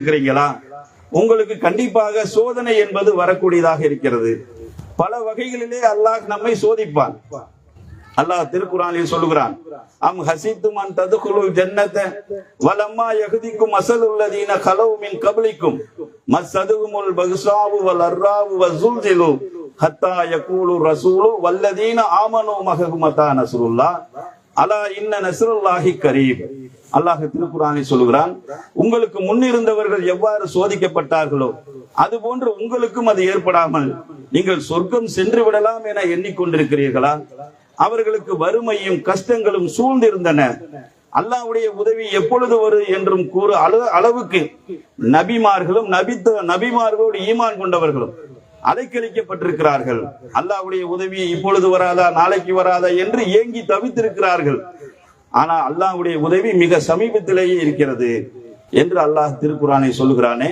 இருக்கிறீங்களா? உங்களுக்கு கண்டிப்பாக சோதனை என்பது வரக்கூடியதாக இருக்கிறது. பல வகைகளிலே அல்லாஹ் நம்மை சோதிப்பான். அல்லாஹ் திருக்குர்ஆனில் சொல்லுகிறான், அம் ஹசித்தும் அன் ததுகுலுல் ஜன்னத வலம்மா யஹ்திக்கும் மஸலுல்லதீன கலவு மின் கப்லிக்கும் மஸ்ஸதுஹுமுல் பக்ஸாவு வல் அர்ராவு வஸுல்ஜிலு ஹத்தா யகூலு ரசூலு வல்லதீன ஆமனு மஹஹு மதா நஸ்ருல்லாஹ் அலா இன்ன நஸ்ருல்லாஹி கரீப். அல்லாஹ் திருக்குர்ஆனில் சொல்லுகிறான், உங்களுக்கு முன்னிருந்தவர்கள் எவ்வாறு சோதிக்கப்பட்டார்களோ அதுபோன்று உங்களுக்கும் அது ஏற்படாமல் நீங்கள் சொர்க்கம் சென்று விடலாம் என எண்ணிக்கொண்டிருக்கிறீர்களா? அவர்களுக்கு வறுமையும் கஷ்டங்களும் சூழ்ந்திருந்தன. அல்லாஹ்வுடைய உதவி எப்பொழுது வரும் என்றும் கூறு அளவுக்கு நபிமார்களும் நபிமார்களோடு ஈமான் கொண்டவர்களும் அலைக்கழிக்கப்பட்டிருக்கிறார்கள். அல்லாஹ்வுடைய உதவி இப்பொழுது வராதா, நாளைக்கு வராதா என்று ஏங்கி தவித்திருக்கிறார்கள். ஆனா அல்லாஹ்வுடைய உதவி மிக சமீபத்திலேயே இருக்கிறது என்று அல்லாஹ் திருக்குர்ஆனை சொல்லுகிறானே.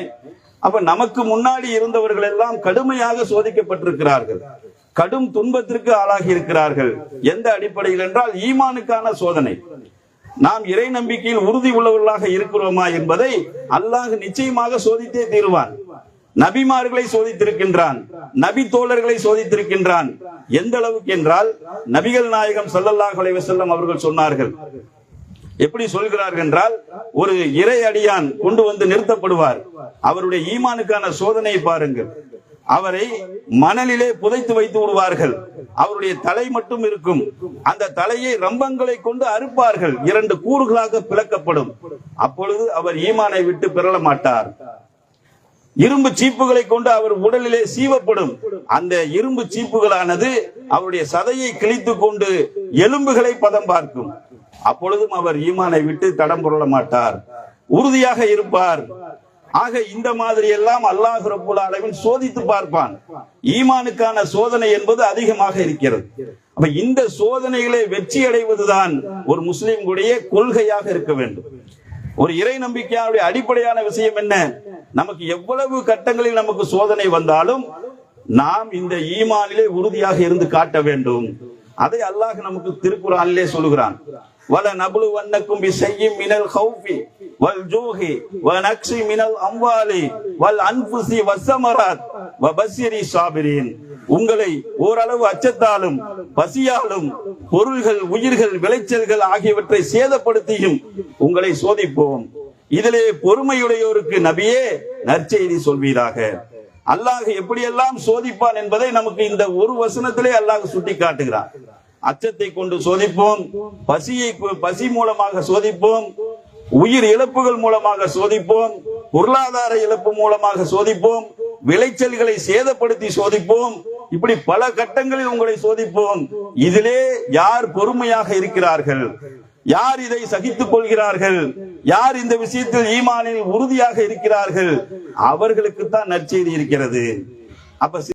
அப்ப நமக்கு முன்னாடி இருந்தவர்கள் எல்லாம் கடுமையாக சோதிக்கப்பட்டிருக்கிறார்கள், கடும் துன்பத்திற்கு ஆளாகி இருக்கிறார்கள். எந்த அடிப்படையில் என்றால் ஈமானுக்கான சோதனை. நாம் இறை நம்பிக்கையில் உறுதி உள்ளவர்களாக இருக்கிறோமா என்பதை அல்லாஹ் நிச்சயமாக சோதித்தே தீருவான். நபிமார்களை சோதித்திருக்கின்றான், நபி தோழர்களை சோதித்திருக்கின்றான். எந்த அளவுக்கு என்றால் நபிகள் நாயகம் ஸல்லல்லாஹு அலைஹி வஸல்லம் அவர்கள் சொன்னார்கள். எப்படி சொல்கிறார்கள் என்றால், ஒரு இறை அடியான் கொண்டு வந்து நிறுத்தப்படுவார். அவருடைய ஈமானுக்கான சோதனையை பாருங்கள். அவரை மணலிலே புதைத்து வைத்து விடுவார்கள். அவருடைய தலை மட்டும் இருக்கும். அந்த தலையை ரம்பங்களை கொண்டு அறுப்பார்கள். 2 கூறுகளாக பிளக்கப்படும். அப்பொழுது அவர் ஈமானை விட்டு பிறள மாட்டார். இரும்பு சீப்புகளை கொண்டு அவர் உடலிலே சீவப்படும். அந்த இரும்பு சீப்புகளானது அவருடைய சதையை கிழித்து கொண்டு எலும்புகளை பதம் பார்க்கும். அப்பொழுதும் அவர் ஈமானை விட்டு தடம் புரள மாட்டார், உறுதியாக இருப்பார். ஆக இந்த மாதிரி எல்லாம் அல்லாஹ் ரப்புல் ஆலமீன் சோதித்து பார்ப்பான். ஈமானுக்கான சோதனை என்பது அதிகமாக இருக்கிறது. அப்ப இந்த சோதனைகளை வெற்றி அடைவதுதான் ஒரு முஸ்லிம்களுடைய கொள்கையாக இருக்க வேண்டும். ஒரு இறை நம்பிக்கையானுடைய அடிப்படையான விஷயம் என்ன? நமக்கு எவ்வளவு கட்டங்களில் நமக்கு சோதனை வந்தாலும் நாம் இந்த ஈமானிலே உறுதியாக இருந்து காட்ட வேண்டும். அதை அல்லாஹ் நமக்கு திருக்குர்ஆனிலே சொல்லுகிறான். வல நப்லுவன்னக்கும் பிஷைஇம் மினல் கௌஃபி வல் ஜூஹி வ நக்ஸி மினல் அம்வாலி வல் அன்ஃபுஸி வஸ்ஸமராத் வபஷிரி ஸாபிரீன். உங்களை ஓரளவு அச்சத்தாலும் பசியாலும் பொருள்கள், உயிர்கள், விளைச்சல்கள் ஆகியவற்றை சேதப்படுத்தியும் உங்களை சோதிப்போம். இதிலே பொறுமையுடையோருக்கு நபியே நற்செய்தி சொல்வீராக. அல்லாஹ் எப்படியெல்லாம் சோதிப்பான் என்பதை நமக்கு இந்த ஒரு வசனத்திலே அல்லாஹ் சுட்டி காட்டுகிறான். அச்சத்தை கொண்டு சோதிப்போம், பசி மூலமாக சோதிப்போம், உயிர் இழப்புகள் மூலமாக சோதிப்போம், பொருளாதார இழப்பு மூலமாக சோதிப்போம், விளைச்சல்களை சேதப்படுத்தி சோதிப்போம். இப்படி பல கட்டங்களில் உங்களை சோதிப்போம். இதிலே யார் பொறுமையாக இருக்கிறார்கள், யார் இதை சகித்துக் கொள்கிறார்கள், யார் இந்த விஷயத்தில் ஈமானில் உறுதியாக இருக்கிறார்கள், அவர்களுக்கு தான் நற்செய்தி இருக்கிறது. அப்ப